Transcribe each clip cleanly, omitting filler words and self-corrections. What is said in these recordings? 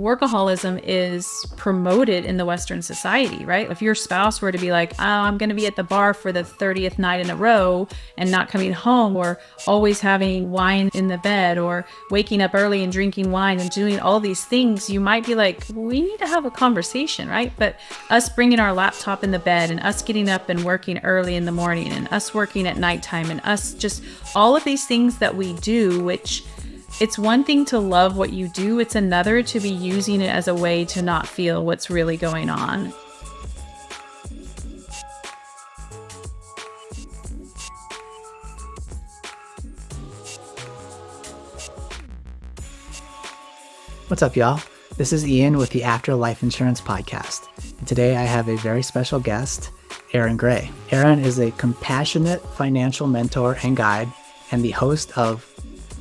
workaholism is promoted in the Western society, right? If your spouse were to be like, oh, I'm going to be at the bar for the 30th night in a row and not coming home, or always having wine in the bed, or waking up early and drinking wine and doing all these things, you might be like, we need to have a conversation, right? But us bringing our laptop in the bed, and us getting up and working early in the morning, and us working at nighttime, and us just all of these things that we do, which it's one thing to love what you do, it's another to be using it as a way to not feel what's really going on. What's up, y'all? This is Ian with the After Life Insurance Podcast. And today I have a very special guest, Erin Gray. Erin is a compassionate financial mentor and guide, and the host of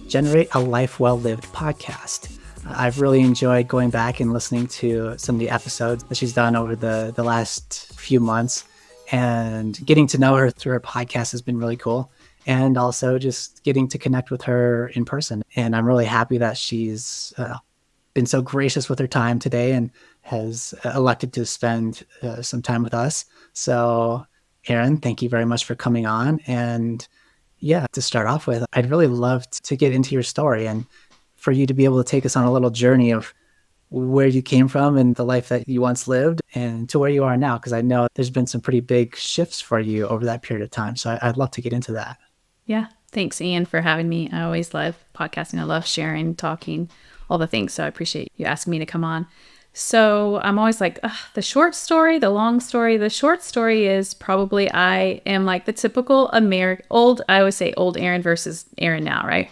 Generate a Life Well Lived podcast. I've really enjoyed going back and listening to some of the episodes that she's done over the last few months, and getting to know her through her podcast has been really cool. And also just getting to connect with her in person. And I'm really happy that she's been so gracious with her time today and has elected to spend some time with us. So Erin, thank you very much for coming on. And yeah, to start off with, I'd really love to get into your story and for you to be able to take us on a little journey of where you came from and the life that you once lived and to where you are now, because I know there's been some pretty big shifts for you over that period of time. So I'd love to get into that. Yeah. Thanks, Ian, for having me. I always love podcasting. I love sharing, talking, all the things. So I appreciate you asking me to come on. So I'm always like, the short story, the long story. The short story is probably I am like the typical I always say old Erin versus Erin now, right?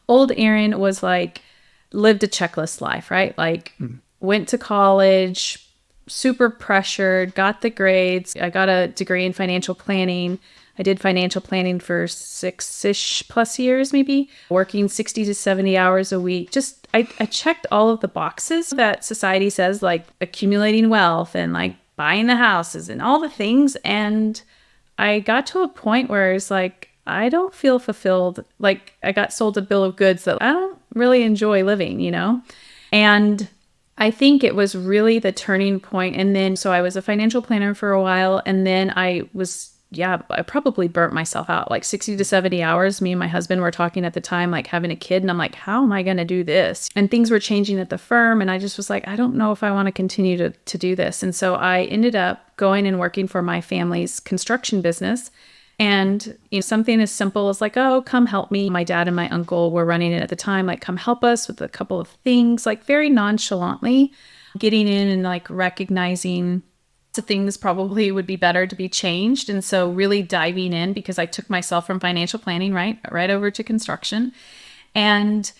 Old Erin was like, lived a checklist life, right? Like went to college, super pressured, got the grades. I got a degree in financial planning. I did financial planning for 6-ish plus years, maybe, working 60 to 70 hours a week. Just, I checked all of the boxes that society says, like accumulating wealth and like buying the houses and all the things. And I got to a point where it's like, I don't feel fulfilled. Like I got sold a bill of goods that I don't really enjoy living, you know? And I think it was really the turning point. And then, so I was a financial planner for a while, and then I probably burnt myself out like 60 to 70 hours. Me and my husband were talking at the time, like having a kid. And I'm like, how am I going to do this? And things were changing at the firm. And I just was like, I don't know if I want to continue to do this. And so I ended up going and working for my family's construction business. And something as simple as like, oh, come help me. My dad and my uncle were running it at the time. Like, come help us with a couple of things, like very nonchalantly getting in and like recognizing the things probably would be better to be changed. And so really diving in, because I took myself from financial planning, right over to construction. And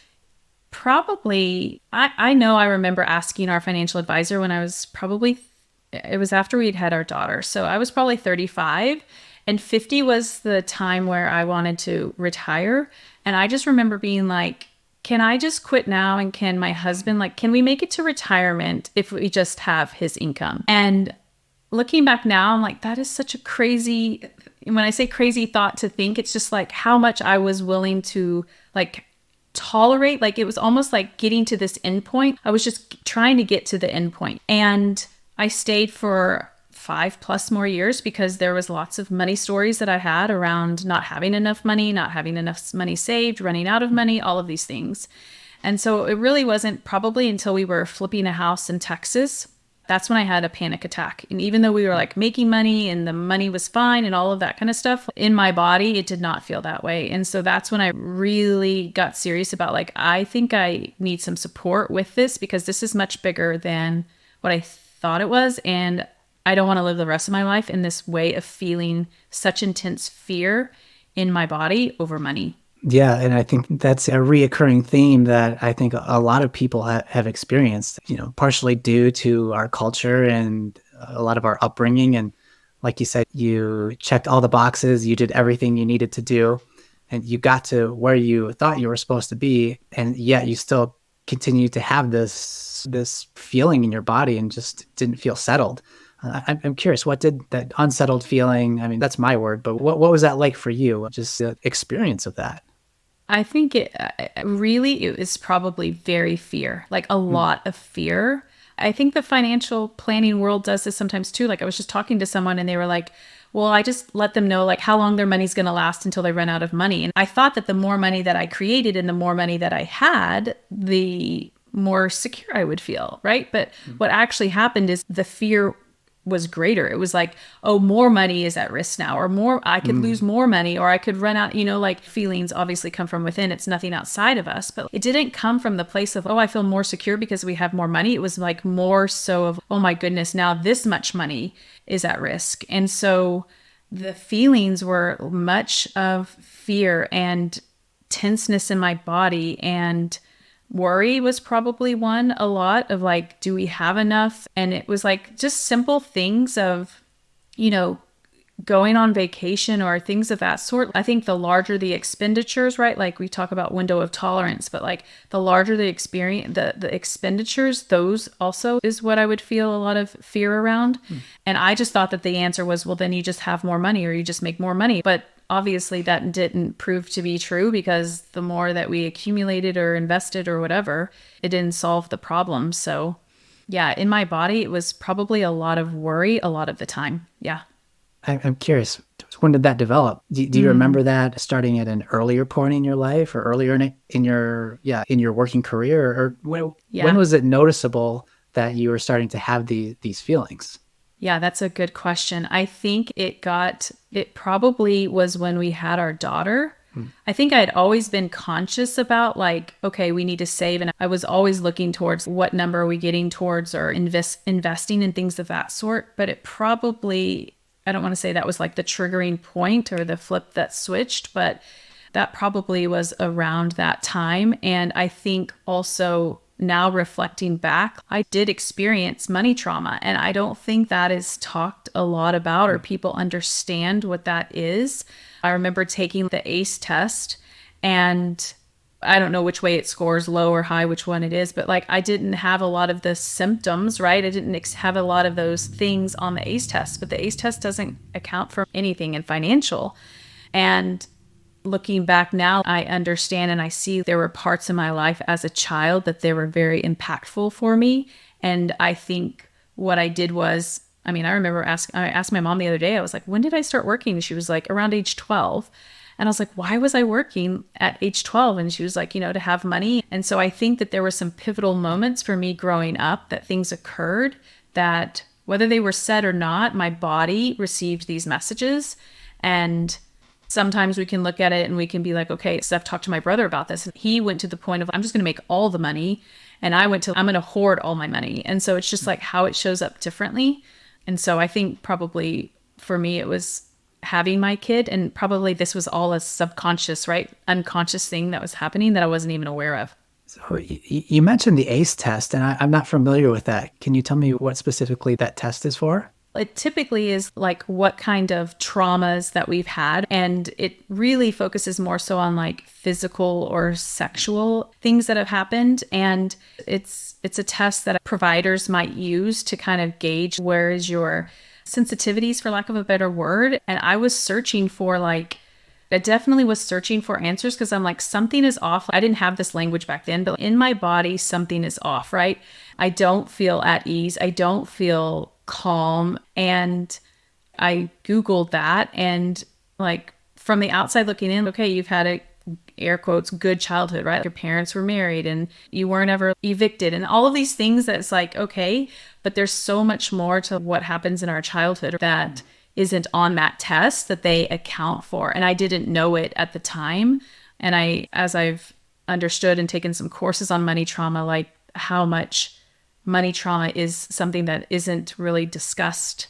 probably, I know I remember asking our financial advisor when I was it was after we'd had our daughter. So I was probably 35, and 50 was the time where I wanted to retire. And I just remember being like, can I just quit now? And can my husband, like, can we make it to retirement if we just have his income? And looking back now, I'm like, that is such a crazy, when I say crazy thought to think, it's just like how much I was willing to like tolerate. Like it was almost like getting to this end point. I was just trying to get to the end point. And I stayed for 5+ more years because there was lots of money stories that I had around not having enough money, not having enough money saved, running out of money, all of these things. And so it really wasn't probably until we were flipping a house in Texas, that's when I had a panic attack. And even though we were like making money and the money was fine and all of that kind of stuff, in my body, it did not feel that way. And so that's when I really got serious about like, I think I need some support with this because this is much bigger than what I thought it was. And I don't want to live the rest of my life in this way of feeling such intense fear in my body over money. Yeah, and I think that's a reoccurring theme that I think a lot of people have experienced, partially due to our culture and a lot of our upbringing. And like you said, you checked all the boxes, you did everything you needed to do, and you got to where you thought you were supposed to be, and yet you still continue to have this feeling in your body and just didn't feel settled. I'm curious, what did that unsettled feeling, I mean, that's my word, but what was that like for you? Just the experience of that? I think it is probably very fear, like a lot of fear. I think the financial planning world does this sometimes too. Like I was just talking to someone and they were like, well, I just let them know like how long their money's going to last until they run out of money. And I thought that the more money that I created and the more money that I had, the more secure I would feel, right? But what actually happened is the fear was greater. It was like, oh, more money is at risk now, or more, I could lose more money, or I could run out, like feelings obviously come from within. It's nothing outside of us, but it didn't come from the place of, oh, I feel more secure because we have more money. It was like more so of, oh my goodness, now this much money is at risk. And so the feelings were much of fear and tenseness in my body, and worry was probably one, a lot of like, do we have enough? And it was like just simple things of, going on vacation or things of that sort. I think the larger the expenditures, right? Like we talk about window of tolerance, but like the larger the experience, the expenditures, those also is what I would feel a lot of fear around. And I just thought that the answer was, well, then you just have more money or you just make more money. But obviously that didn't prove to be true, because the more that we accumulated or invested or whatever, it didn't solve the problem. So yeah, in my body, it was probably a lot of worry a lot of the time. Yeah. I'm curious, when did that develop? Do you remember that starting at an earlier point in your life, or earlier in your working career, or when was it noticeable that you were starting to have these feelings? Yeah, that's a good question. I think it probably was when we had our daughter. I think I had always been conscious about like, okay, we need to save. And I was always looking towards what number are we getting towards, or investing in things of that sort. But it probably, I don't want to say that was like the triggering point or the flip that switched, but that probably was around that time. And I think also now reflecting back, I did experience money trauma, and I don't think that is talked a lot about or people understand what that is. I remember taking the ACE test, and I don't know which way it scores, low or high, which one it is, but like I didn't have a lot of the symptoms, right? I didn't have a lot of those things on the ACE test, but the ACE test doesn't account for anything in financial. And looking back now, I understand and I see there were parts in my life as a child that they were very impactful for me. And I think what I did was, I remember I asked my mom the other day, I was like, when did I start working? She was like, around age 12. And I was like, why was I working at age 12? And she was like, to have money. And so I think that there were some pivotal moments for me growing up, that things occurred that whether they were said or not, my body received these messages. And sometimes we can look at it and we can be like, okay, so I've talked to my brother about this. He went to the point of, I'm just going to make all the money. And I went to, I'm going to hoard all my money. And so it's just like how it shows up differently. And so I think probably for me, it was having my kid, and probably this was all a subconscious, right? Unconscious thing that was happening that I wasn't even aware of. So you mentioned the ACE test, and I'm not familiar with that. Can you tell me what specifically that test is for? It typically is like what kind of traumas that we've had. And it really focuses more so on like physical or sexual things that have happened. And it's a test that providers might use to kind of gauge where is your sensitivities, for lack of a better word. And I was searching for I definitely was searching for answers, because I'm like, something is off. I didn't have this language back then, but in my body, something is off, right? I don't feel at ease. I don't feel calm. And I Googled that, and like from the outside looking in, okay, you've had a air quotes good childhood, right? Your parents were married and you weren't ever evicted and all of these things. That's like, okay, but there's so much more to what happens in our childhood that isn't on that test that they account for. And I didn't know it at the time. And as I've understood and taken some courses on money trauma, like how much money trauma is something that isn't really discussed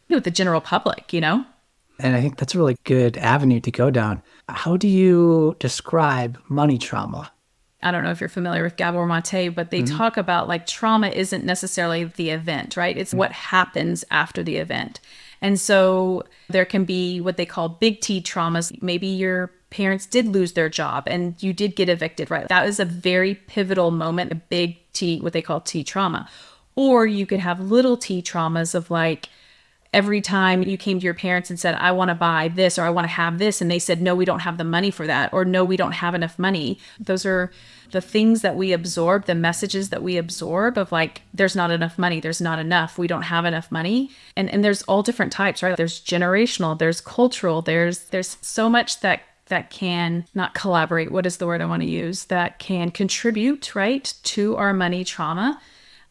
with the general public, And I think that's a really good avenue to go down. How do you describe money trauma? I don't know if you're familiar with Gabor Mate, but they talk about like trauma isn't necessarily the event, right? It's what happens after the event. And so there can be what they call big T traumas. Maybe your parents did lose their job and you did get evicted, right? That is a very pivotal moment, a big T, what they call T trauma. Or you could have little T traumas of like, every time you came to your parents and said, I want to buy this or I want to have this, and they said, no, we don't have the money for that, or no, we don't have enough money. Those are the things that we absorb, the messages that we absorb of like, there's not enough money, there's not enough, we don't have enough money. And there's all different types, right? There's generational, there's cultural, there's so much that can not collaborate. What is the word I want to use? That can contribute, right, to our money trauma.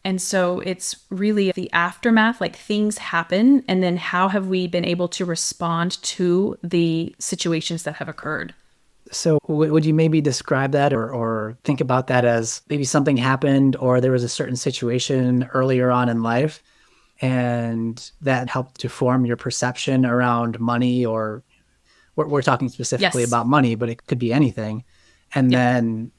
And so it's really the aftermath, like things happen, and then how have we been able to respond to the situations that have occurred? So would you maybe describe that or think about that as maybe something happened or there was a certain situation earlier on in life and that helped to form your perception around money, or we're talking specifically Yes. about money, but it could be anything. And then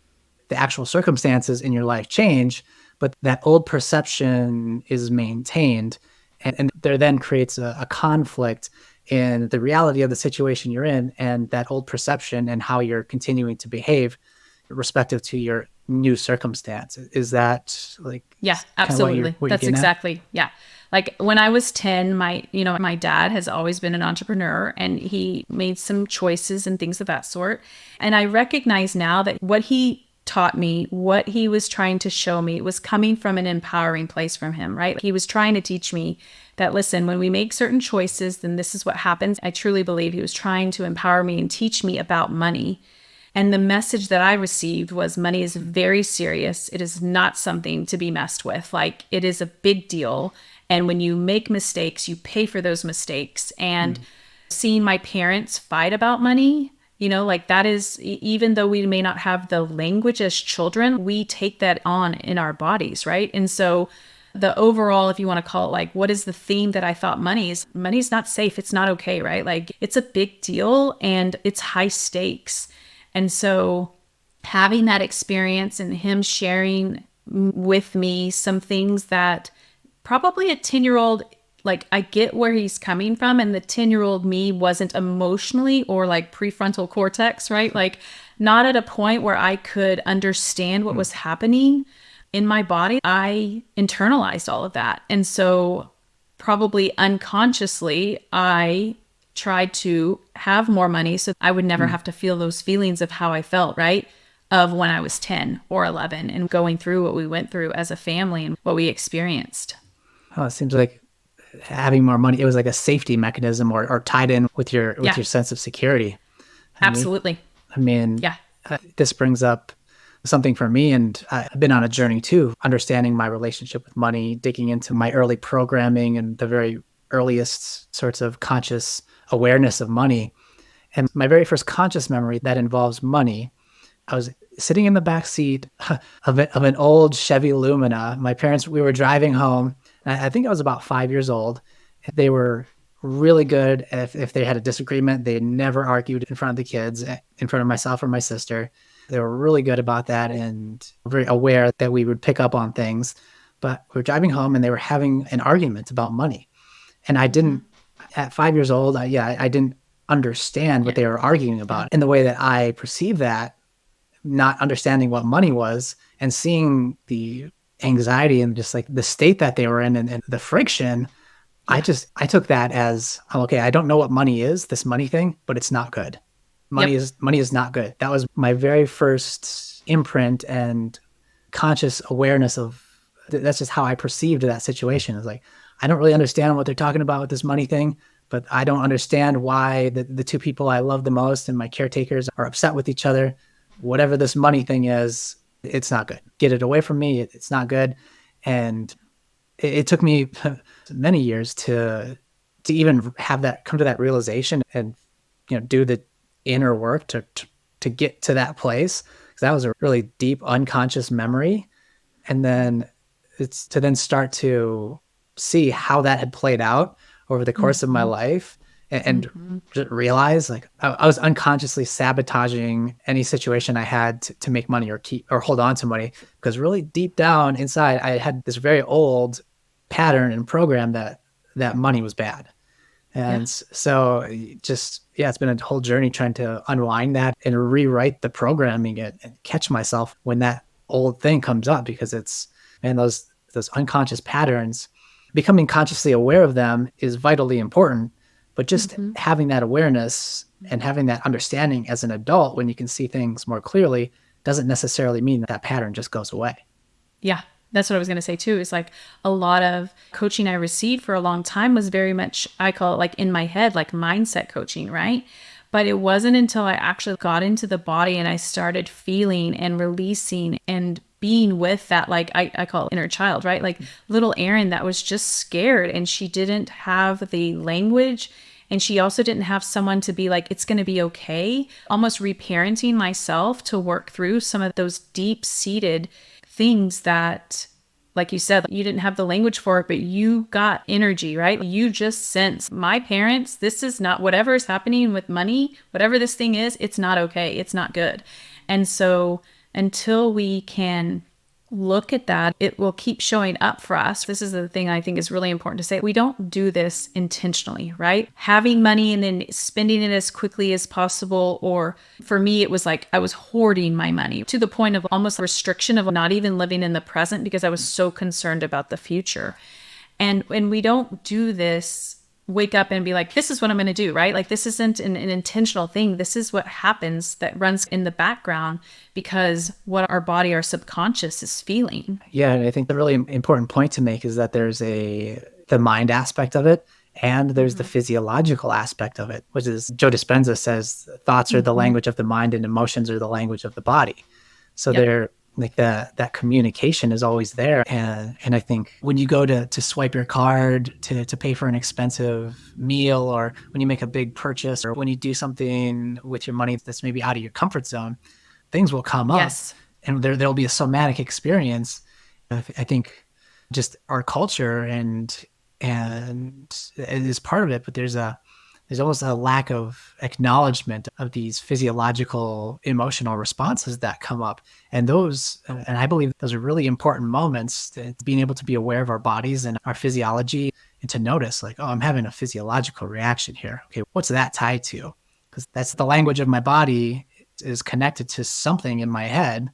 the actual circumstances in your life change, but that old perception is maintained. And there then creates a conflict in the reality of the situation you're in and that old perception and how you're continuing to behave respective to your new circumstance. Is that like, Yeah, what absolutely. you're That's getting at? exactly. Yeah. Like when I was 10, my dad has always been an entrepreneur, and he made some choices and things of that sort. And I recognize now that what he taught me, what he was trying to show me, was coming from an empowering place from him, right? He was trying to teach me that, listen, when we make certain choices, then this is what happens. I truly believe he was trying to empower me and teach me about money. And the message that I received was money is very serious. It is not something to be messed with. Like, it is a big deal. And when you make mistakes, you pay for those mistakes. And seeing my parents fight about money, like that is, even though we may not have the language as children, we take that on in our bodies, right? And so the overall, if you want to call it, like, what is the theme that I thought money's not safe. It's not okay, right? Like, it's a big deal and it's high stakes. And so having that experience and him sharing with me some things that probably a 10-year-old, like, I get where he's coming from, and the 10-year-old me wasn't emotionally or like prefrontal cortex, right? Like, not at a point where I could understand what was happening in my body. I internalized all of that. And so probably unconsciously, I tried to have more money so I would never have to feel those feelings of how I felt, right? Of when I was 10 or 11 and going through what we went through as a family and what we experienced. Oh, it seems like having more money, it was like a safety mechanism or tied in with your sense of security. Absolutely. I mean, Yeah. this brings up something for me, and I've been on a journey too, understanding my relationship with money, digging into my early programming and the very earliest sorts of conscious awareness of money. And my very first conscious memory that involves money, I was sitting in the back seat of an old Chevy Lumina. My parents, we were driving home. And I think I was about 5 years old. They were really good. If they had a disagreement, they never argued in front of the kids, in front of myself or my sister. They were really good about that and very aware that we would pick up on things. But we were driving home and they were having an argument about money. And I didn't, at 5 years old, I didn't understand what they were arguing about in the way that I perceived that, not understanding what money was and seeing the anxiety and just like the state that they were in and the friction. I took that as, okay, I don't know what money is, this money thing, but it's not good. Money is not good. That was my very first imprint and conscious awareness of, that's just how I perceived that situation. It's like, I don't really understand what they're talking about with this money thing, but I don't understand why the two people I love the most and my caretakers are upset with each other. Whatever this money thing is, it's not good. Get it away from me. It's not good. And it took me many years to even have that, come to that realization and, do the inner work to get to that place. Because that was a really deep unconscious memory. And then it's to then start to see how that had played out over the course of my life and just realize like I was unconsciously sabotaging any situation I had to make money or keep or hold on to money, because really deep down inside I had this very old pattern and program that money was bad. And so it's been a whole journey trying to unwind that and rewrite the programming and catch myself when that old thing comes up, because it's, man, those unconscious patterns becoming consciously aware of them is vitally important, but just Mm-hmm. having that awareness and having that understanding as an adult when you can see things more clearly doesn't necessarily mean that pattern just goes away. Yeah, that's what I was going to say too. Is like a lot of coaching I received for a long time was very much, I call it like in my head, like mindset coaching, right? But it wasn't until I actually got into the body and I started feeling and releasing and being with that, like I call it inner child, right? Like little Erin that was just scared and she didn't have the language. And she also didn't have someone to be like, it's going to be okay. Almost reparenting myself to work through some of those deep seated things that, like you said, you didn't have the language for it, but you got energy, right? You just sense my parents, this is not whatever is happening with money, whatever this thing is, it's not okay. It's not good. And so until we can look at that, it will keep showing up for us. This is the thing I think is really important to say. We don't do this intentionally, right? Having money and then spending it as quickly as possible. Or for me, it was like I was hoarding my money to the point of almost restriction of not even living in the present because I was so concerned about the future. And when we don't do this, wake up and be like, this is what I'm going to do, right? Like this isn't an intentional thing. This is what happens that runs in the background because what our body, our subconscious is feeling. Yeah, and I think the really important point to make is that there's the mind aspect of it and there's the physiological aspect of it, which is Joe Dispenza says thoughts are the language of the mind and emotions are the language of the body. So they're like that communication is always there. And I think when you go to swipe your card to pay for an expensive meal, or when you make a big purchase, or when you do something with your money that's maybe out of your comfort zone, things will come up and there'll be a somatic experience. I think just our culture and it is part of it, but there's almost a lack of acknowledgement of these physiological emotional responses that come up. And I believe those are really important moments, being able to be aware of our bodies and our physiology and to notice like, oh, I'm having a physiological reaction here. Okay, what's that tied to? Because that's the language of my body is connected to something in my head.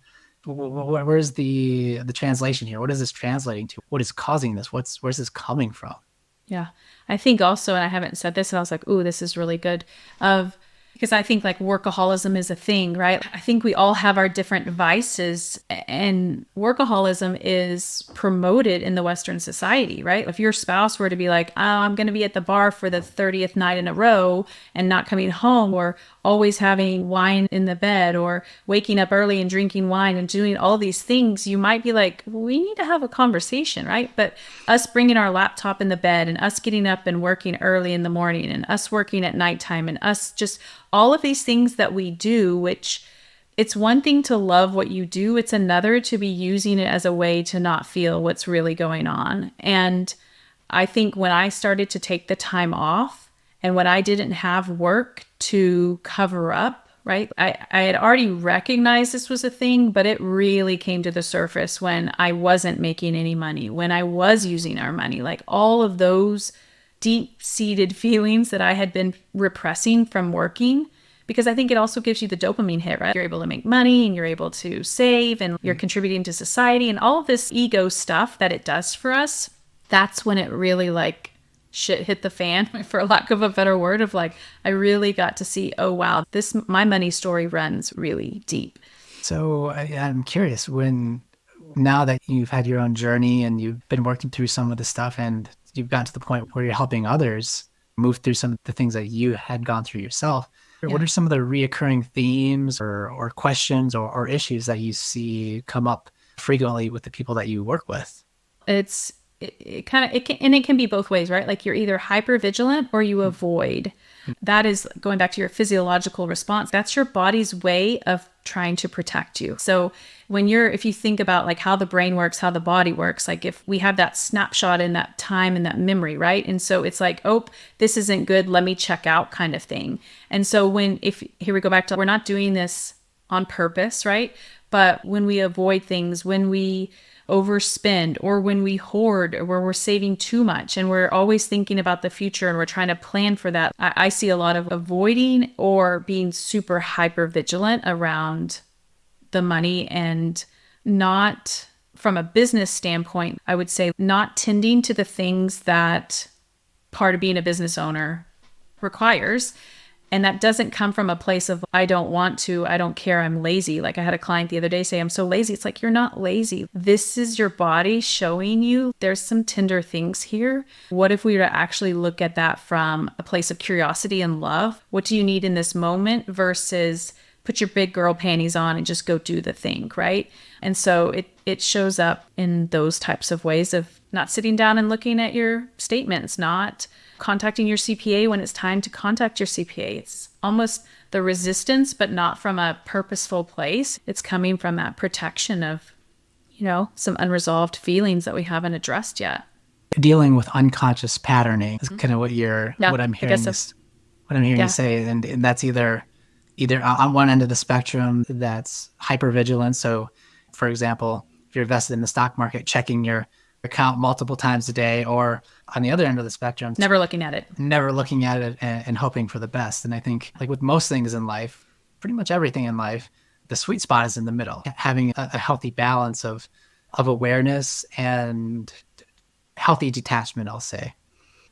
Where's the translation here? What is this translating to? What is causing this? Where's this coming from? Yeah. I think also, and I haven't said this, and I was like, ooh, this is really good, because I think like workaholism is a thing, right? I think we all have our different vices, and workaholism is promoted in the Western society, right? If your spouse were to be like, oh, I'm going to be at the bar for the 30th night in a row and not coming home, or always having wine in the bed, or waking up early and drinking wine and doing all these things, you might be like, we need to have a conversation, right? But us bringing our laptop in the bed and us getting up and working early in the morning and us working at nighttime and us just all of these things that we do, which it's one thing to love what you do. It's another to be using it as a way to not feel what's really going on. And I think when I started to take the time off and when I didn't have work to cover up, right? I had already recognized this was a thing, but it really came to the surface when I wasn't making any money, when I was using our money, like all of those deep-seated feelings that I had been repressing from working, because I think it also gives you the dopamine hit, right? You're able to make money and you're able to save and you're contributing to society and all of this ego stuff that it does for us. That's when it really like shit hit the fan, for lack of a better word, of like, I really got to see, oh, wow, my money story runs really deep. So I'm curious, now that you've had your own journey and you've been working through some of the stuff and you've gotten to the point where you're helping others move through some of the things that you had gone through yourself, what are some of the reoccurring themes or questions or issues that you see come up frequently with the people that you work with? It can be both ways, right? Like you're either hyper vigilant or you avoid. That is going back to your physiological response. That's your body's way of trying to protect you. So if you think about like how the brain works, how the body works, like if we have that snapshot in that time and that memory, right? And so it's like, oh, this isn't good, let me check out kind of thing. And so here we go back to, we're not doing this on purpose, right? But when we avoid things, when we overspend, or when we hoard, or where we're saving too much and we're always thinking about the future and we're trying to plan for that, I see a lot of avoiding or being super hyper vigilant around the money and not From a business standpoint, I would say not tending to the things that part of being a business owner requires. And that doesn't come from a place of, I don't want to, I don't care, I'm lazy. Like I had a client the other day say, I'm so lazy. It's like, you're not lazy. This is your body showing you there's some tender things here. What if we were to actually look at that from a place of curiosity and love? What do you need in this moment versus put your big girl panties on and just go do the thing, right? And so it shows up in those types of ways of not sitting down and looking at your statements, not contacting your CPA when it's time to contact your CPA. It's almost the resistance, but not from a purposeful place. It's coming from that protection of, some unresolved feelings that we haven't addressed yet. Dealing with unconscious patterning is kind of what I'm hearing. What I'm hearing you say, and that's either on one end of the spectrum, that's hypervigilance. So, for example, if you're invested in the stock market, checking your account multiple times a day, or on the other end of the spectrum, never looking at it and hoping for the best. And I think, like with most things in life, pretty much everything in life, the sweet spot is in the middle, having a healthy balance of awareness and healthy detachment, I'll say.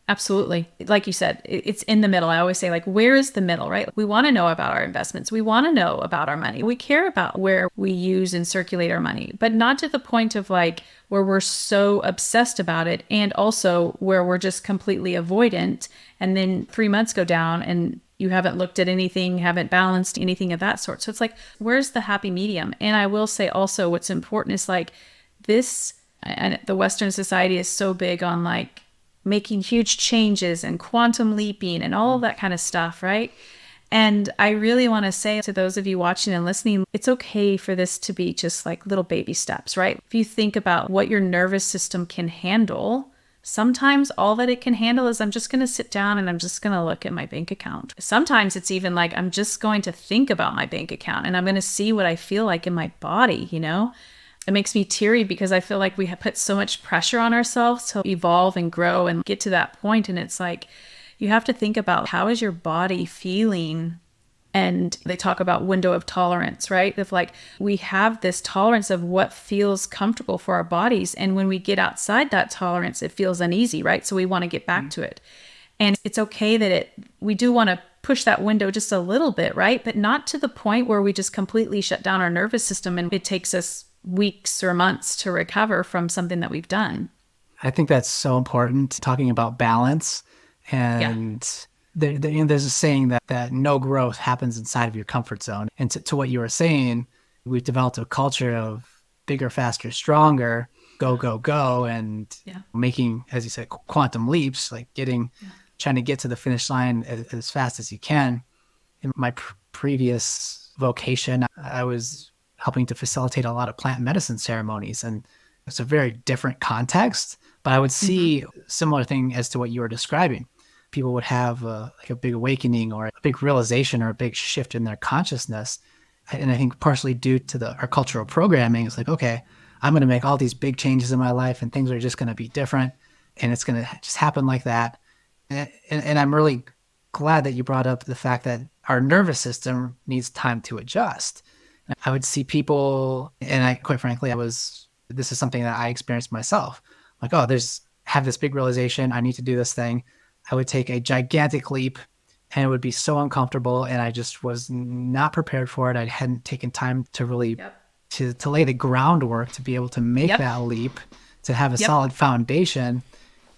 Absolutely. Like you said, it's in the middle. I always say, like, where is the middle, right? We want to know about our investments. We want to know about our money. We care about where we use and circulate our money, but not to the point of like where we're so obsessed about it, and also where we're just completely avoidant. And then 3 months go down and you haven't looked at anything, haven't balanced anything of that sort. So it's like, where's the happy medium? And I will say also what's important is like this, and the Western society is so big on like making huge changes and quantum leaping and all of that kind of stuff, right? And I really want to say to those of you watching and listening, it's okay for this to be just like little baby steps, right? If you think about what your nervous system can handle, sometimes all that it can handle is I'm just going to sit down and I'm just going to look at my bank account. Sometimes it's even like I'm just going to think about my bank account and I'm going to see what I feel like in my body, It makes me teary because I feel like we have put so much pressure on ourselves to evolve and grow and get to that point. And it's like, you have to think about, how is your body feeling? And they talk about window of tolerance, right? If like we have this tolerance of what feels comfortable for our bodies. And when we get outside that tolerance, it feels uneasy, right? So we want to get back to it. And it's okay that we do want to push that window just a little bit, right? But not to the point where we just completely shut down our nervous system and it takes us weeks or months to recover from something that we've done. I think that's so important, talking about balance. And there's a saying that no growth happens inside of your comfort zone. And to what you were saying, we've developed a culture of bigger, faster, stronger, go, go, go, and making, as you said, quantum leaps, like trying to get to the finish line as fast as you can. In my previous vocation, I was helping to facilitate a lot of plant medicine ceremonies. And it's a very different context, but I would see similar thing as to what you were describing. People would have a big awakening or a big realization or a big shift in their consciousness. And I think partially due to our cultural programming, it's like, okay, I'm going to make all these big changes in my life and things are just going to be different. And it's going to just happen like that. And I'm really glad that you brought up the fact that our nervous system needs time to adjust. I would see people, and I, quite frankly, this is something that I experienced myself. Like, have this big realization, I need to do this thing. I would take a gigantic leap and it would be so uncomfortable. And I just was not prepared for it. I hadn't taken time to really, to lay the groundwork to be able to make that leap, to have a solid foundation.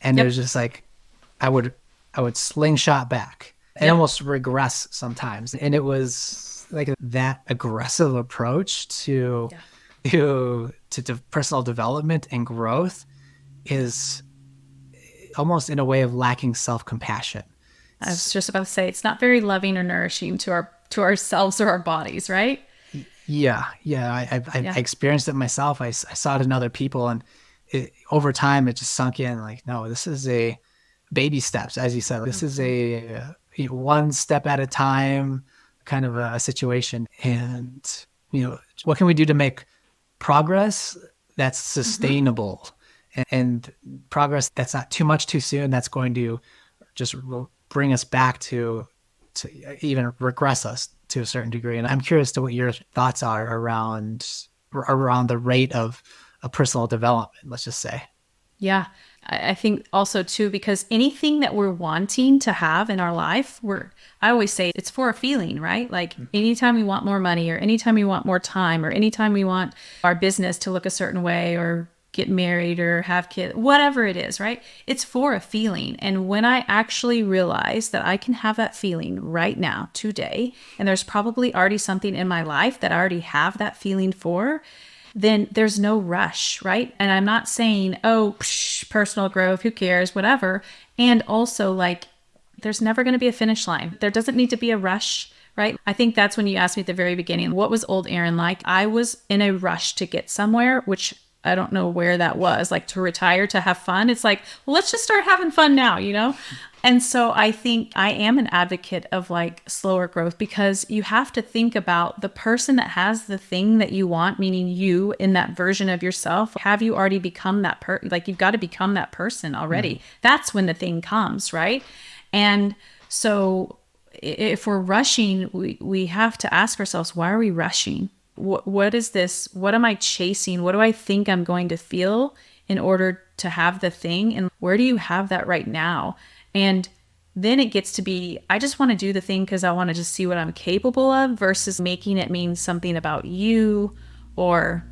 And there's just like, I would slingshot back and almost regress sometimes. And it was like that aggressive approach to personal development and growth is almost in a way of lacking self-compassion. I was just about to say, it's not very loving or nourishing to ourselves or our bodies, right? Yeah. I experienced it myself. I saw it in other people, and over time it just sunk in. Like, no, this is a baby steps, as you said. This is a one step at a time kind of a situation. And what can we do to make progress that's sustainable and progress that's not too much too soon, that's going to just bring us back to even regress us to a certain degree. And I'm curious to what your thoughts are around the rate of a personal development, let's just say. Yeah. I think also too, because anything that we're wanting to have in our life, I always say it's for a feeling, right? Like anytime we want more money, or anytime we want more time, or anytime we want our business to look a certain way, or get married or have kids, whatever it is, right? It's for a feeling. And when I actually realize that I can have that feeling right now, today, and there's probably already something in my life that I already have that feeling for, then there's no rush, right? And I'm not saying, oh, personal growth, who cares, whatever. And also, like, there's never going to be a finish line. There doesn't need to be a rush, right? I think that's when you asked me at the very beginning, what was old Erin like? I was in a rush to get somewhere, which I don't know where that was, like to retire, to have fun. It's like, well, let's just start having fun now, you know? And so I think I am an advocate of like slower growth, because you have to think about the person that has the thing that you want, meaning you in that version of yourself. Have you already become that like you've got to become that person already. That's when the thing comes, right? And so if we're rushing, we have to ask ourselves, why are we rushing? What is this? What am I chasing? What do I think I'm going to feel in order to have the thing? And where do you have that right now? And then it gets to be, I just want to do the thing because I want to just see what I'm capable of, versus making it mean something about you or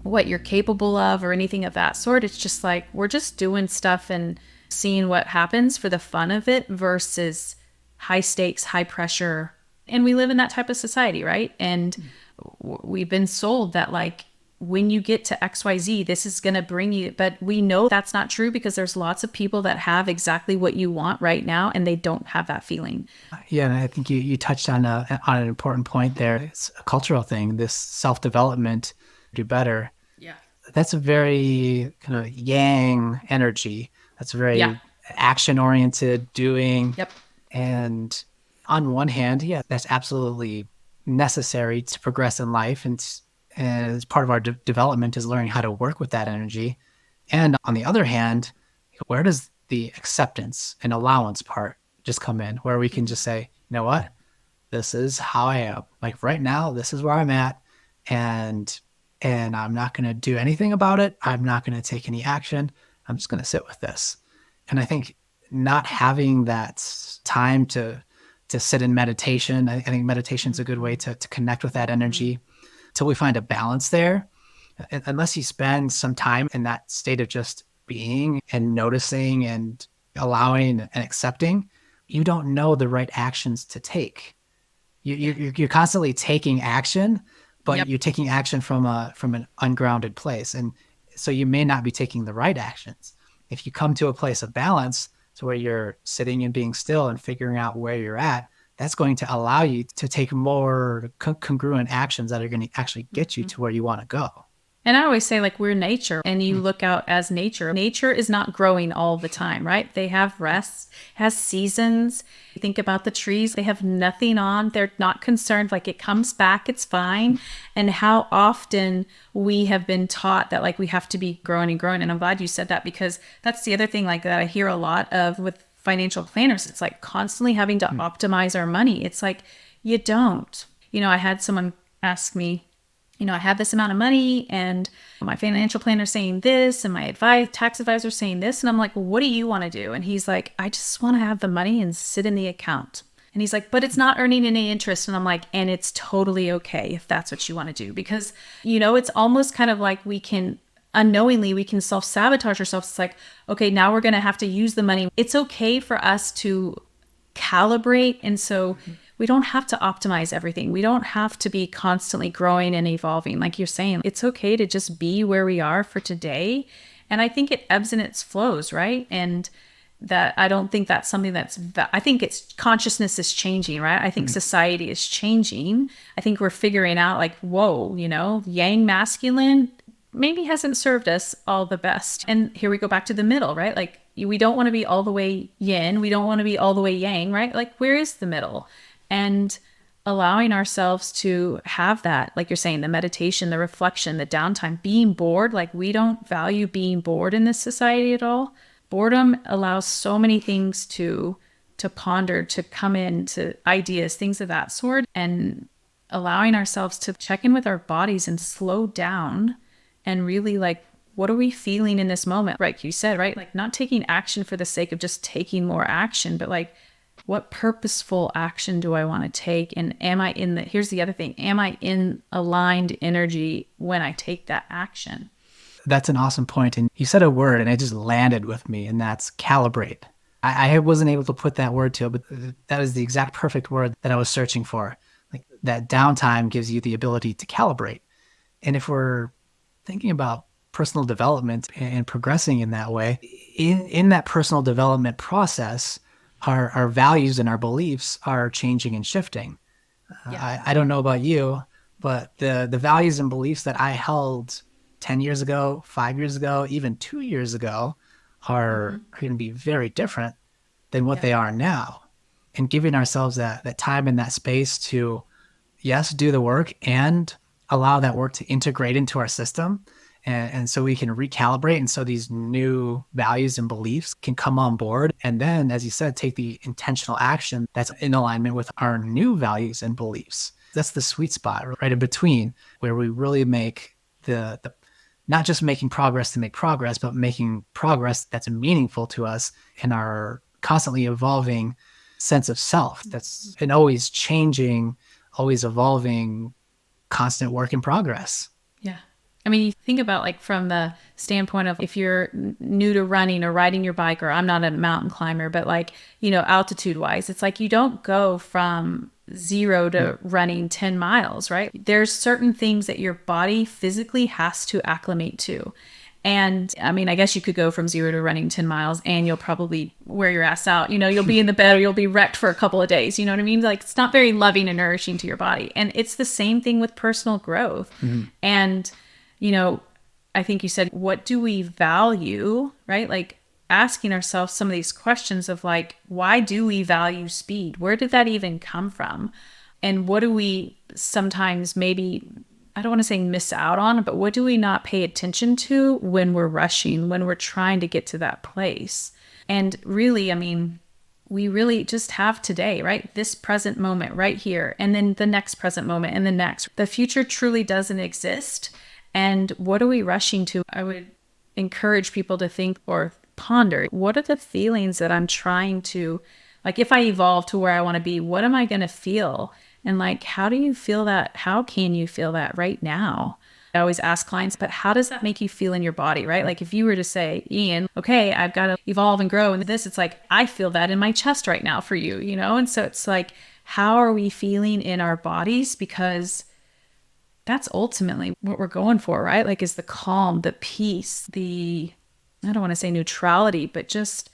what you're capable of or anything of that sort. It's just like, we're just doing stuff and seeing what happens for the fun of it, versus high stakes, high pressure. And we live in that type of society, right? And we've been sold that like, when you get to XYZ, this is going to bring you, but we know that's not true, because there's lots of people that have exactly what you want right now, and they don't have that feeling. Yeah, and I think you touched on an important point there. It's a cultural thing, this self-development, do better. Yeah. That's a very kind of yang energy. That's very action-oriented, doing. Yep. And on one hand, yeah, that's absolutely necessary to progress in life, and as part of our development is learning how to work with that energy. And on the other hand, where does the acceptance and allowance part just come in, where we can just say, you know what, this is how I am. Like right now, this is where I'm at, and I'm not going to do anything about it. I'm not going to take any action. I'm just going to sit with this. And I think not having that time to sit in meditation, I think meditation is a good way to connect with that energy till we find a balance there. Unless you spend some time in that state of just being and noticing and allowing and accepting, you don't know the right actions to take. You're constantly taking action, but you're taking action from an ungrounded place. And so you may not be taking the right actions. If you come to a place of balance, so where you're sitting and being still and figuring out where you're at, that's going to allow you to take more congruent actions that are going to actually get you to where you want to go. And I always say, like, we're nature, and you look out as nature. Nature is not growing all the time, right? They have rest, has seasons. Think about the trees. They have nothing on. They're not concerned. Like, it comes back, it's fine. And how often we have been taught that, like, we have to be growing and growing. And I'm glad you said that, because that's the other thing, like, that I hear a lot of with financial planners. It's like constantly having to optimize our money. It's like, you don't. You know, I had someone ask me, you know, I have this amount of money and my financial planner saying this and my tax advisor saying this. And I'm like, well, what do you want to do? And he's like, I just want to have the money and sit in the account. And he's like, but it's not earning any interest. And I'm like, and it's totally okay if that's what you want to do. Because, you know, it's almost kind of like we can self-sabotage ourselves. It's like, okay, now we're going to have to use the money. It's okay for us to calibrate. And so we don't have to optimize everything. We don't have to be constantly growing and evolving. Like you're saying, it's okay to just be where we are for today. And I think it ebbs and it flows, right? And that I don't think that's something I think it's consciousness is changing, right? I think society is changing. I think we're figuring out like, whoa, you know, yang masculine maybe hasn't served us all the best. And here we go back to the middle, right? Like we don't want to be all the way yin. We don't want to be all the way yang, right? Like where is the middle? And allowing ourselves to have that, like you're saying, the meditation, the reflection, the downtime, being bored. Like we don't value being bored in this society at all. Boredom allows so many things to ponder, to come in, to ideas, things of that sort, and allowing ourselves to check in with our bodies and slow down and really like what are we feeling in this moment? Like you said, right? Like not taking action for the sake of just taking more action, but like, what purposeful action do I want to take? And here's the other thing, am I in aligned energy when I take that action? That's an awesome point. And you said a word and it just landed with me, and that's calibrate. I wasn't able to put that word to it, but that was the exact perfect word that I was searching for. Like that downtime gives you the ability to calibrate. And if we're thinking about personal development and progressing in that way, in that personal development process, our values and our beliefs are changing and shifting. Yeah. I don't know about you, but the values and beliefs that I held 10 years ago, 5 years ago, even 2 years ago are going to be very different than what they are now. And giving ourselves that time and that space to, yes, do the work and allow that work to integrate into our system. And so we can recalibrate. And so these new values and beliefs can come on board. And then, as you said, take the intentional action that's in alignment with our new values and beliefs. That's the sweet spot right in between, where we really make the not just making progress to make progress, but making progress that's meaningful to us in our constantly evolving sense of self. That's an always changing, always evolving, constant work in progress. Yeah. I mean, you think about like from the standpoint of if you're new to running or riding your bike, or I'm not a mountain climber, but like, altitude wise, it's like you don't go from 0 to running 10 miles, right? There's certain things that your body physically has to acclimate to. And I mean, I guess you could go from 0 to running 10 miles and you'll probably wear your ass out. You'll be in the bed or you'll be wrecked for a couple of days. You know what I mean? Like it's not very loving and nourishing to your body. And it's the same thing with personal growth. And I think you said, what do we value, right? Like asking ourselves some of these questions of like, why do we value speed? Where did that even come from? And what do we sometimes maybe, I don't want to say miss out on, but what do we not pay attention to when we're rushing, when we're trying to get to that place? And really, I mean, we really just have today, right? This present moment right here, and then the next present moment and the next. The future truly doesn't exist. And what are we rushing to? I would encourage people to think or ponder, what are the feelings that I'm trying to, like if I evolve to where I want to be, what am I going to feel? And like, how do you feel that? How can you feel that right now? I always ask clients, but how does that make you feel in your body, right? Like if you were to say, Ian, okay, I've got to evolve and grow and this, it's like, I feel that in my chest right now for you, And so it's like, how are we feeling in our bodies? Because that's ultimately what we're going for, right? Like is the calm, the peace, I don't want to say neutrality, but just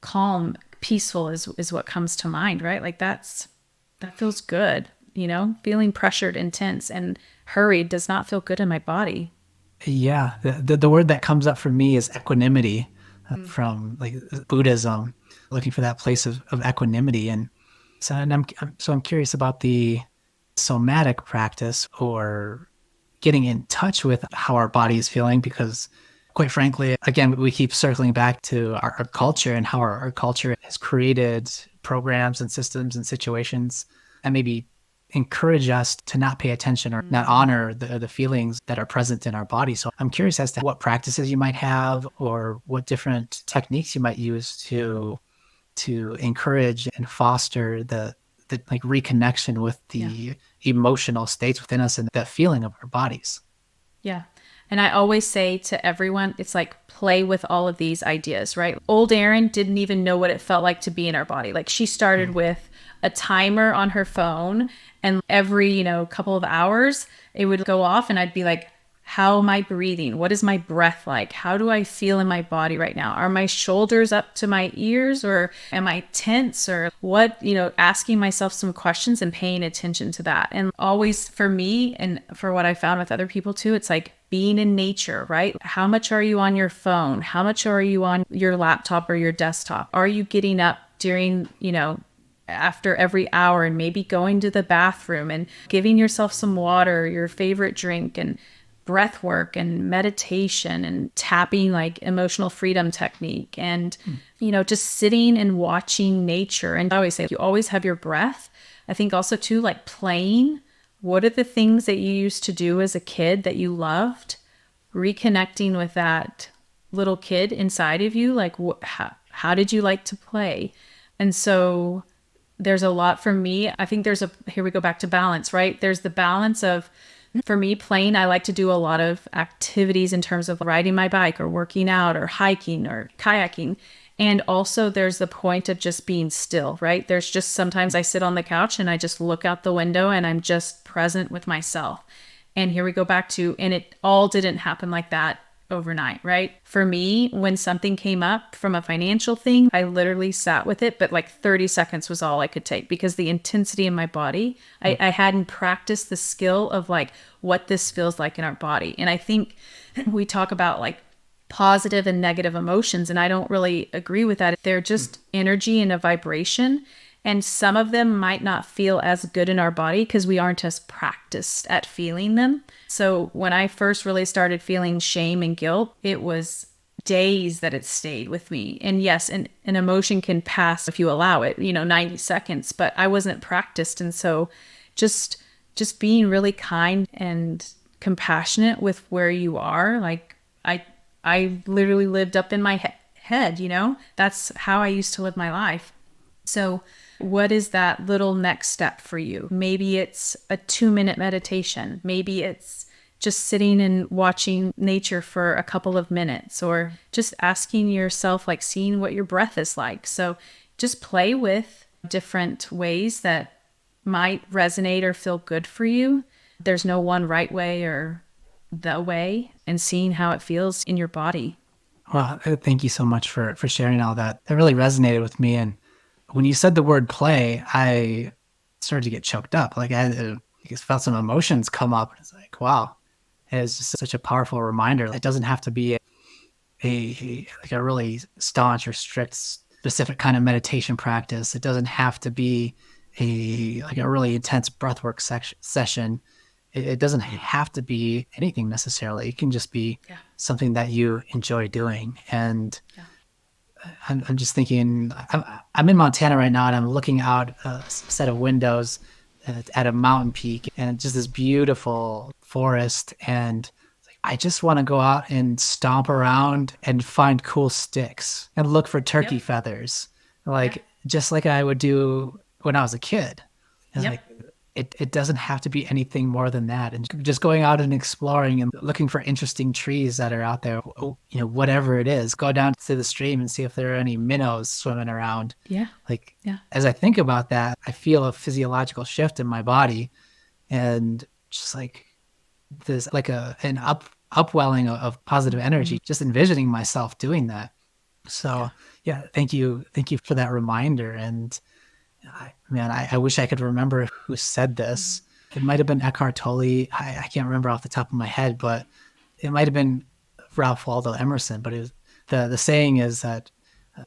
calm, peaceful is what comes to mind, right? Like that feels good, feeling pressured, intense, and hurried does not feel good in my body. Yeah. The word that comes up for me is equanimity from like Buddhism, looking for that place of equanimity. And I'm curious about the somatic practice or getting in touch with how our body is feeling, because quite frankly, again, we keep circling back to our culture and how our culture has created programs and systems and situations and maybe encourage us to not pay attention or not honor the feelings that are present in our body. So I'm curious as to what practices you might have or what different techniques you might use to encourage and foster the like reconnection with the emotional states within us and that feeling of our bodies. Yeah. And I always say to everyone, it's like play with all of these ideas, right? Old Erin didn't even know what it felt like to be in our body. Like she started with a timer on her phone and every, couple of hours it would go off and I'd be like, how am I breathing? What is my breath like? How do I feel in my body right now? Are my shoulders up to my ears or am I tense or what, asking myself some questions and paying attention to that. And always for me and for what I found with other people too, it's like being in nature, right? How much are you on your phone? How much are you on your laptop or your desktop? Are you getting up during, after every hour and maybe going to the bathroom and giving yourself some water, your favorite drink, and breath work and meditation and tapping, like emotional freedom technique and, just sitting and watching nature. And I always say, you always have your breath. I think also too, like playing. What are the things that you used to do as a kid that you loved? reconnecting with that little kid inside of you. Like, how did you like to play? And so there's a lot for me. I think here we go back to balance, right? There's the balance of, for me, playing, I like to do a lot of activities in terms of riding my bike or working out or hiking or kayaking. And also there's the point of just being still, right? There's just sometimes I sit on the couch and I just look out the window and I'm just present with myself. And here we go back to, and it all didn't happen like that overnight, right? For me, when something came up from a financial thing, I literally sat with it, but like 30 seconds was all I could take because the intensity in my body, I hadn't practiced the skill of like what this feels like in our body. And I think we talk about like positive and negative emotions, and I don't really agree with that. They're just energy and a vibration. And some of them might not feel as good in our body because we aren't as practiced at feeling them. So when I first really started feeling shame and guilt, it was days that it stayed with me. And yes, an emotion can pass if you allow it, 90 seconds, but I wasn't practiced. And so just being really kind and compassionate with where you are. Like I literally lived up in my head, that's how I used to live my life. So what is that little next step for you? Maybe it's a 2-minute meditation. Maybe it's just sitting and watching nature for a couple of minutes, or just asking yourself, like seeing what your breath is like. So just play with different ways that might resonate or feel good for you. There's no one right way or the way, and seeing how it feels in your body. Well, thank you so much for sharing all that. That really resonated with me. And when you said the word play, I started to get choked up. Like I just felt some emotions come up. It's like, wow, it's just such a powerful reminder. It doesn't have to be a really staunch or strict, specific kind of meditation practice. It doesn't have to be a really intense breathwork session. It doesn't have to be anything necessarily. It can just be something that you enjoy doing. And I'm just thinking, I'm in Montana right now, and I'm looking out a set of windows at a mountain peak, and just this beautiful forest. And I just want to go out and stomp around and find cool sticks and look for turkey feathers, just like I would do when I was a kid. And it doesn't have to be anything more than that. And just going out and exploring and looking for interesting trees that are out there, whatever it is, go down to the stream and see if there are any minnows swimming around. As I think about that, I feel a physiological shift in my body, and just like this, like an upwelling of positive energy, just envisioning myself doing that. So thank you for that reminder. And I wish I could remember who said this. It might have been Eckhart Tolle. I can't remember off the top of my head, but it might have been Ralph Waldo Emerson. But the saying is that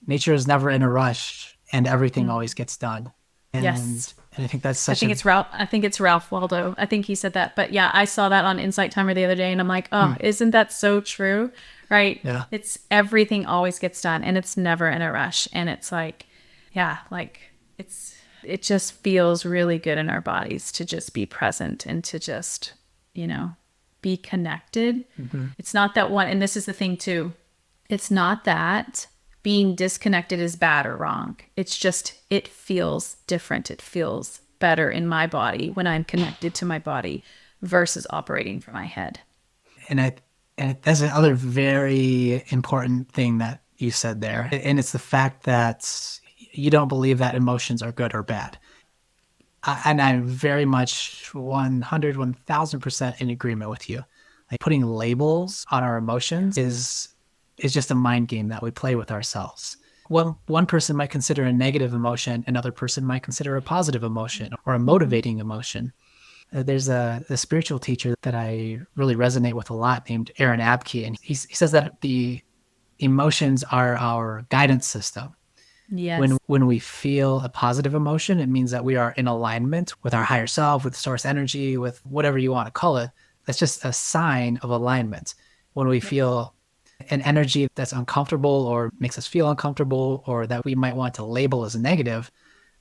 nature is never in a rush, and everything always gets done. And I think that's such. I think it's Ralph Waldo. I think he said that. But yeah, I saw that on Insight Timer the other day, and I'm like, isn't that so true? Right? Yeah. It's everything always gets done, and it's never in a rush. And it's like, it just feels really good in our bodies to just be present and to just, be connected. Mm-hmm. It's not that one, and this is the thing too. It's not that being disconnected is bad or wrong. It's just, it feels different. It feels better in my body when I'm connected to my body versus operating from my head. And that's another very important thing that you said there. And it's the fact that you don't believe that emotions are good or bad. And I'm very much 1,000% in agreement with you. Like putting labels on our emotions is just a mind game that we play with ourselves. One person might consider a negative emotion, another person might consider a positive emotion or a motivating emotion. There's a spiritual teacher that I really resonate with a lot named Erin Gray, and he says that the emotions are our guidance system. Yes. When we feel a positive emotion, it means that we are in alignment with our higher self, with source energy, with whatever you want to call it. That's just a sign of alignment. When we feel an energy that's uncomfortable or makes us feel uncomfortable, or that we might want to label as negative,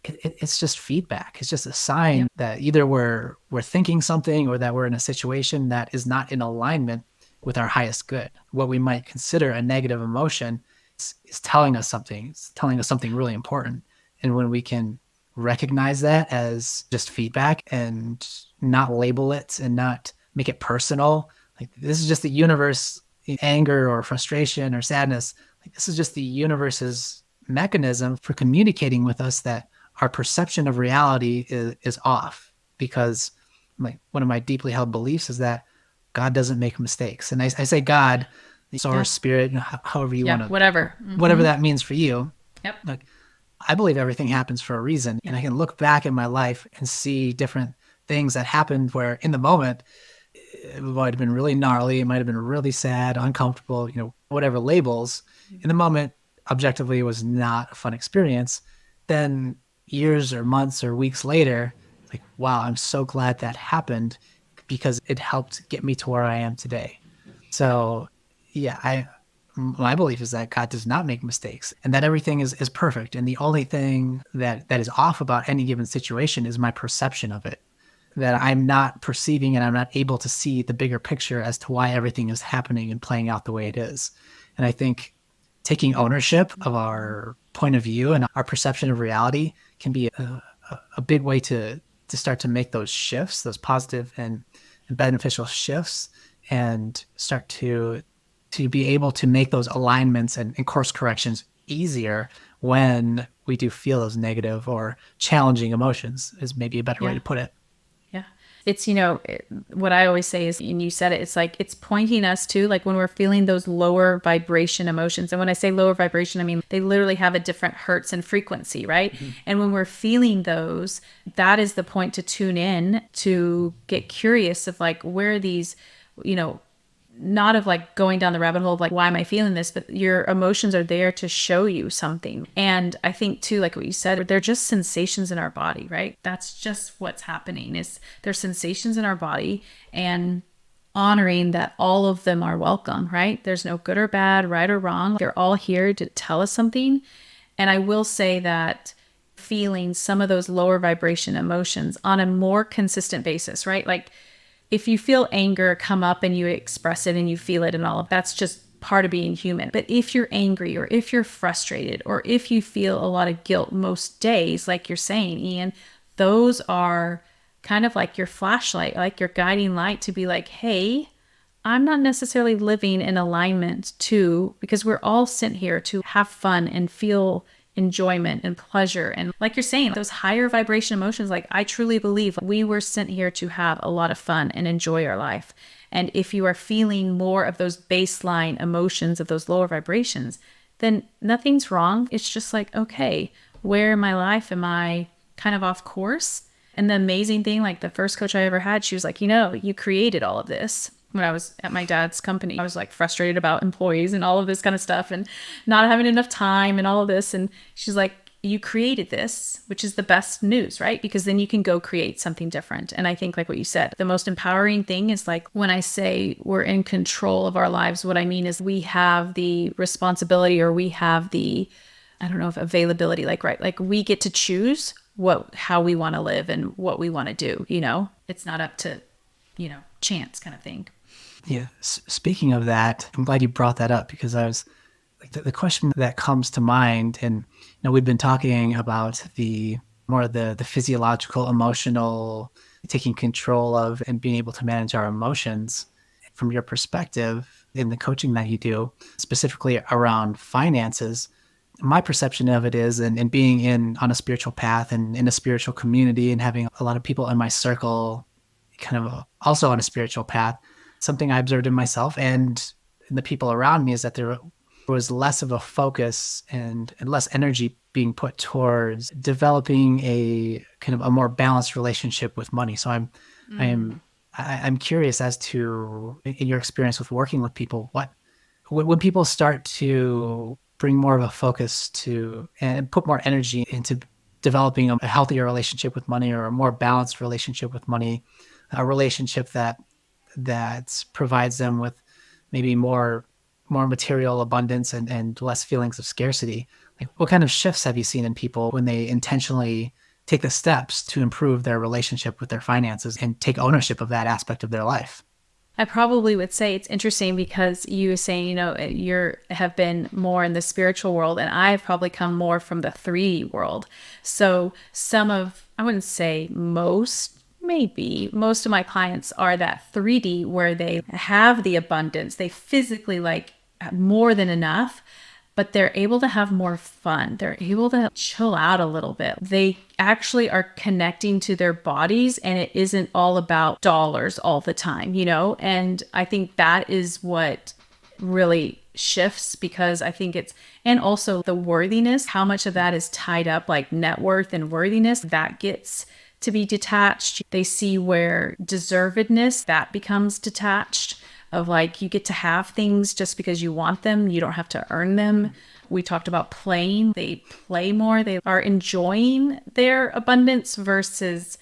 it's just feedback. It's just a sign that either we're thinking something, or that we're in a situation that is not in alignment with our highest good. What we might consider a negative emotion is telling us something. It's telling us something really important. And when we can recognize that as just feedback and not label it and not make it personal, like this is just the universe, anger or frustration or sadness, like this is just the universe's mechanism for communicating with us that our perception of reality is off. Because one of my deeply held beliefs is that God doesn't make mistakes. And I say God, the source, spirit, however you want to, whatever that means for you. Yep. Like, I believe everything happens for a reason. And I can look back in my life and see different things that happened where in the moment, it might have been really gnarly. It might have been really sad, uncomfortable, whatever labels. In the moment, objectively, it was not a fun experience. Then years or months or weeks later, like, wow, I'm so glad that happened because it helped get me to where I am today. So yeah, my belief is that God does not make mistakes and that everything is perfect. And the only thing that is off about any given situation is my perception of it, that I'm not perceiving and I'm not able to see the bigger picture as to why everything is happening and playing out the way it is. And I think taking ownership of our point of view and our perception of reality can be a big way to start to make those shifts, those positive and beneficial shifts, and start to be able to make those alignments and course corrections easier when we do feel those negative or challenging emotions, is maybe a better way to put it. Yeah. It's, what I always say is, and you said it, it's like, it's pointing us to, like, when we're feeling those lower vibration emotions. And when I say lower vibration, I mean, they literally have a different hertz and frequency, right? Mm-hmm. And when we're feeling those, that is the point to tune in, to get curious of like, where these, not of like going down the rabbit hole of like, why am I feeling this? But your emotions are there to show you something. And I think too, like what you said, they're just sensations in our body, right? That's just what's happening, is there's sensations in our body, and honoring that all of them are welcome, right? There's no good or bad, right or wrong. They're all here to tell us something. And I will say that feeling some of those lower vibration emotions on a more consistent basis, right? Like, if you feel anger come up and you express it and you feel it and all of that's just part of being human. But if you're angry, or if you're frustrated, or if you feel a lot of guilt most days, like you're saying, Ian, those are kind of like your flashlight, like your guiding light to be like, hey, I'm not necessarily living in alignment to, because we're all sent here to have fun and feel enjoyment and pleasure. And like you're saying, those higher vibration emotions, like I truly believe we were sent here to have a lot of fun and enjoy our life. And if you are feeling more of those baseline emotions of those lower vibrations, then nothing's wrong. It's just like, okay, where in my life am I kind of off course? And the amazing thing, like the first coach I ever had, she was like, you created all of this. When I was at my dad's company, I was like frustrated about employees and all of this kind of stuff and not having enough time and all of this. And she's like, you created this, which is the best news, right? Because then you can go create something different. And I think like what you said, the most empowering thing is like, when I say we're in control of our lives, what I mean is we have the responsibility, or we have the, I don't know if availability, like, right. Like we get to choose how we want to live and what we want to do. It's not up to, chance kind of thing. Yeah. Speaking of that, I'm glad you brought that up, because I was like, the question that comes to mind, and we've been talking about the physiological, emotional, taking control of and being able to manage our emotions. From your perspective in the coaching that you do, specifically around finances, my perception of it is, and being on a spiritual path and in a spiritual community and having a lot of people in my circle kind of also on a spiritual path, something I observed in myself and in the people around me is that there was less of a focus and less energy being put towards developing a kind of a more balanced relationship with money. So I'm curious as to, in your experience with working with people, when people start to bring more of a focus to and put more energy into developing a healthier relationship with money, or a more balanced relationship with money, a relationship that provides them with maybe more material abundance and less feelings of scarcity. Like, what kind of shifts have you seen in people when they intentionally take the steps to improve their relationship with their finances and take ownership of that aspect of their life? I probably would say it's interesting because you were saying, you have been more in the spiritual world, and I've probably come more from the 3D world. So I wouldn't say maybe most of my clients are that 3D where they have the abundance. They physically have more than enough, but they're able to have more fun. They're able to chill out a little bit. They actually are connecting to their bodies, and it isn't all about dollars all the time, And I think that is what really shifts, because I think and also the worthiness, how much of that is tied up, like net worth and worthiness, that gets to be detached. They see where deservedness, that becomes detached. Of you get to have things just because you want them. You don't have to earn them. We talked about playing. They play more. They are enjoying their abundance versus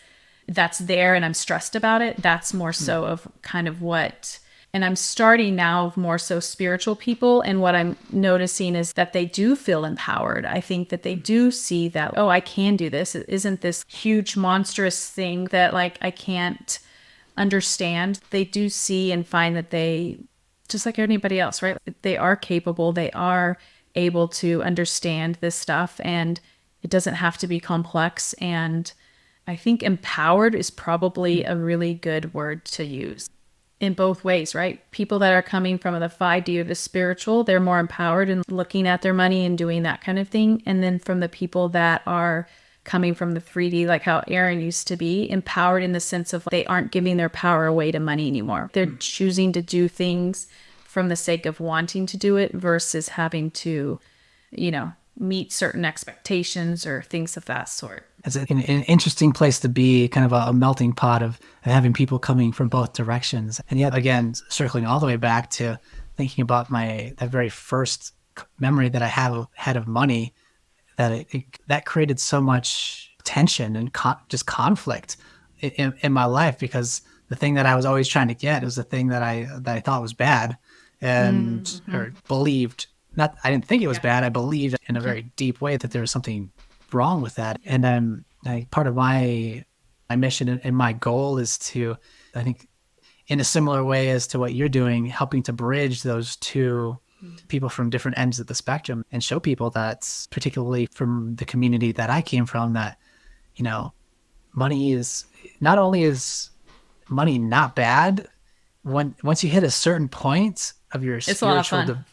that's there and I'm stressed about it. That's more so of kind of what, and I'm starting now more so spiritual people. And what I'm noticing is that they do feel empowered. I think that they do see that, I can do this. It isn't this huge monstrous thing that I can't understand. They do see and find that they, just like anybody else, right? They are capable. They are able to understand this stuff, and it doesn't have to be complex. And I think empowered is probably a really good word to use in both ways, right? People that are coming from the 5D or the spiritual, they're more empowered in looking at their money and doing that kind of thing. And then from the people that are coming from the 3D, like how Erin used to be, empowered in the sense of they aren't giving their power away to money anymore. They're choosing to do things from the sake of wanting to do it versus having to, meet certain expectations or things of that sort. It's an interesting place to be, kind of a melting pot of having people coming from both directions. And yet again, circling all the way back to thinking about that very first memory that I had of money, that created so much tension and just conflict in my life, because the thing that I was always trying to get was the thing that I thought was bad and or believed. Not, I didn't think it was bad. I believed in a very deep way that there was something wrong with that. And part of my mission and my goal is to, I think, in a similar way as to what you're doing, helping to bridge those two people from different ends of the spectrum and show people that, particularly from the community that I came from, that, money is not only is money not bad, once you hit a certain point of your it's a lot of fun.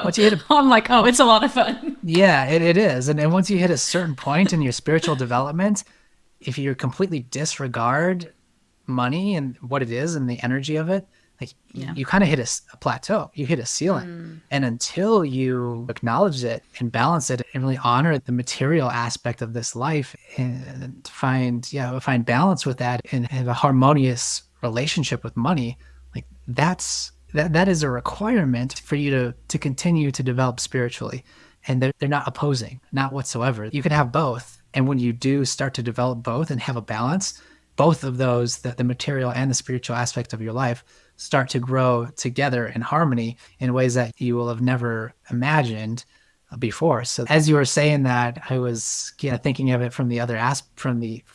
Once you hit I'm like, it's a lot of fun. Yeah, it is. And once you hit a certain point in your spiritual development, if you completely disregard money and what it is and the energy of it, you kind of hit a plateau. You hit a ceiling. And until you acknowledge it and balance it and really honor the material aspect of this life and find balance with that and have a harmonious relationship with money, that is a requirement for you to continue to develop spiritually. And they're not opposing, not whatsoever. You can have both. And when you do start to develop both and have a balance, both of those, the material and the spiritual aspect of your life, start to grow together in harmony in ways that you will have never imagined before. So as you were saying that, I was thinking of it from the other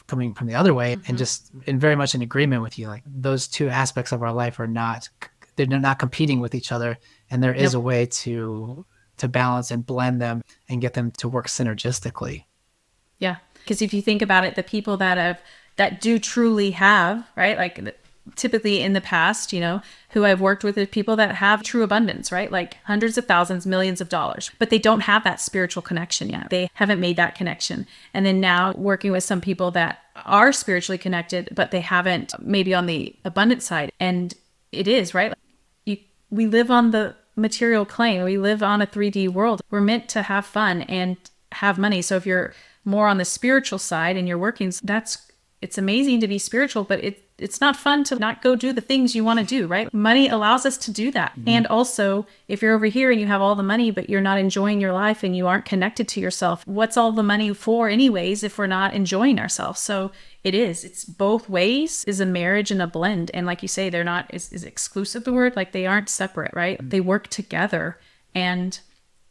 coming from the other way, and just very much in agreement with you. Like, those two aspects of our life they're not competing with each other, and there is a way to balance and blend them and get them to work synergistically. Yeah, because if you think about it, the people that do truly have, right, like typically in the past, who I've worked with, are people that have true abundance, right? Like hundreds of thousands, millions of dollars, but they don't have that spiritual connection yet. They haven't made that connection. And then now working with some people that are spiritually connected, but they haven't, maybe on the abundance side. And it is, right? We live on the material plane. We live on a 3D world. We're meant to have fun and have money. So if you're more on the spiritual side and you're working, it's amazing to be spiritual, but it's not fun to not go do the things you want to do, right? Money allows us to do that. And also, if you're over here and you have all the money, but you're not enjoying your life and you aren't connected to yourself, what's all the money for anyways if we're not enjoying ourselves? So it's both ways, is a marriage and a blend. And like you say, they're not, is exclusive the word? Like, they aren't separate, right? They work together. And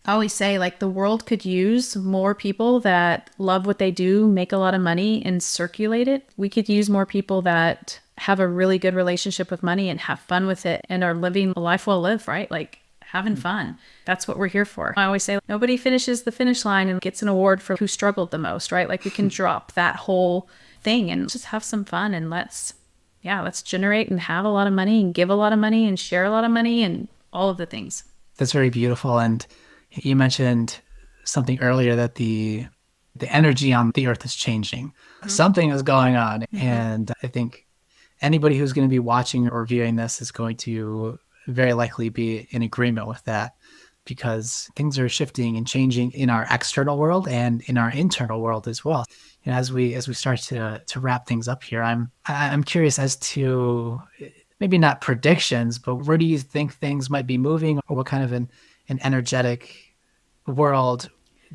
I always say, like, the world could use more people that love what they do, make a lot of money, and circulate it. We could use more people that have a really good relationship with money and have fun with it and are living a life well lived, right? Like having fun. That's what we're here for. I always say nobody finishes the finish line and gets an award for who struggled the most, right? Like we can drop that whole thing and just have some fun, and let's generate and have a lot of money and give a lot of money and share a lot of money and all of the things. That's very beautiful. And you mentioned something earlier that the energy on the earth is changing. Something is going on. And I think anybody who's going to be watching or viewing this is going to very likely be in agreement with that, because things are shifting and changing in our external world and in our internal world as well. You know, as we start to wrap things up here, I'm curious as to maybe not predictions, but where do you think things might be moving, or what kind of an energetic world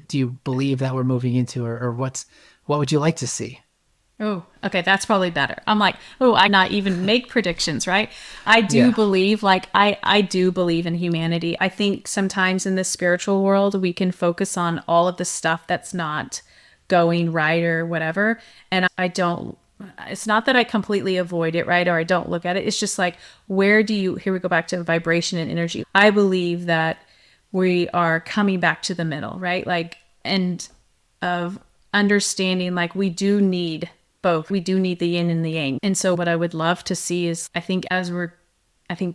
do you believe that we're moving into, or what would you like to see? Oh, okay. That's probably better. I'm like, oh, I not even make predictions, right? I do believe, like, I do believe in humanity. I think sometimes in the spiritual world, we can focus on all of the stuff that's not going right or whatever. And it's not that I completely avoid it, right? Or I don't look at it. It's just like, here we go back to vibration and energy. I believe that we are coming back to the middle, right? Like, and of understanding, like, we do need both. We do need the yin and the yang. And so what I would love to see is, I think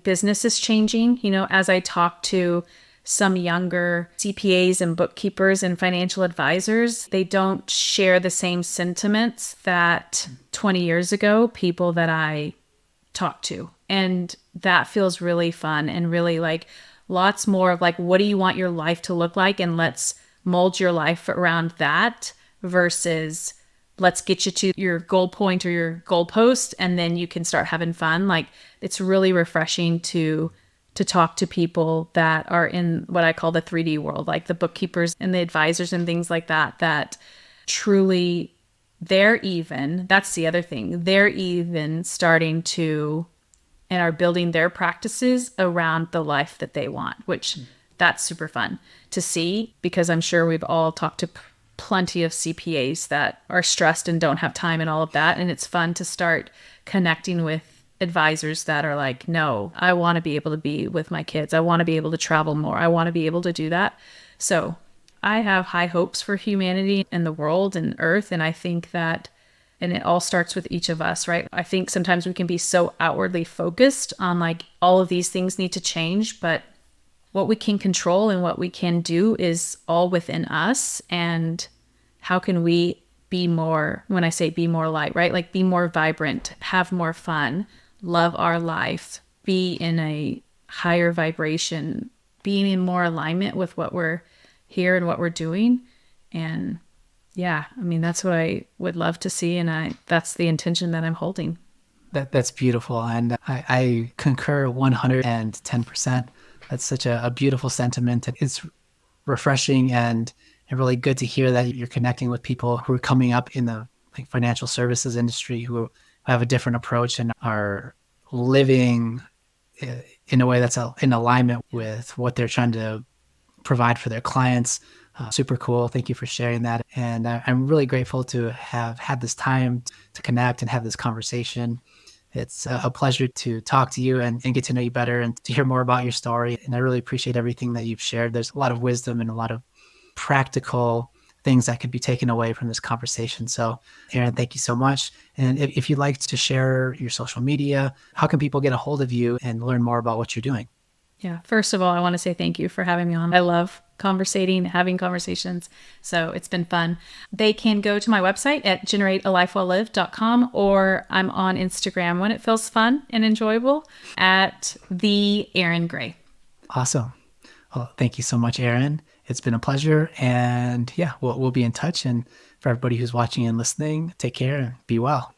business is changing, as I talk to some younger CPAs and bookkeepers and financial advisors, they don't share the same sentiments that 20 years ago, people that I talked to. And that feels really fun and really like lots more of like, what do you want your life to look like? And let's mold your life around that versus let's get you to your goal point or your goal post, and then you can start having fun. Like, it's really refreshing to talk to people that are in what I call the 3D world, like the bookkeepers and the advisors and things like that, that truly that's the other thing. They're even starting to, and are building their practices around the life that they want, which that's super fun to see, because I'm sure we've all talked to plenty of CPAs that are stressed and don't have time and all of that. And it's fun to start connecting with advisors that are like, no, I want to be able to be with my kids. I want to be able to travel more. I want to be able to do that. So I have high hopes for humanity and the world and earth. And I think that, and it all starts with each of us, right? I think sometimes we can be so outwardly focused on like all of these things need to change, but what we can control and what we can do is all within us. And how can we be more, when I say be more light, right? Like be more vibrant, have more fun, love our life, be in a higher vibration, being in more alignment with what we're here and what we're doing. And yeah, I mean, that's what I would love to see. And that's the intention that I'm holding. That's beautiful. And I concur 110%. That's such a beautiful sentiment. It's refreshing and really good to hear that you're connecting with people who are coming up in the financial services industry, who have a different approach and are living in a way that's in alignment with what they're trying to provide for their clients. Super cool. Thank you for sharing that. And I'm really grateful to have had this time to connect and have this conversation. It's a pleasure to talk to you and get to know you better and to hear more about your story. And I really appreciate everything that you've shared. There's a lot of wisdom and a lot of practical things that could be taken away from this conversation. So, Erin, thank you so much. And if you'd like to share your social media, how can people get a hold of you and learn more about what you're doing? Yeah. First of all, I want to say thank you for having me on. I love having conversations. So it's been fun. They can go to my website at generatealifewelllived.com, or I'm on Instagram when it feels fun and enjoyable at the Erin Gray. Awesome. Well, thank you so much, Erin. It's been a pleasure. And yeah, we'll be in touch. And for everybody who's watching and listening, take care and be well.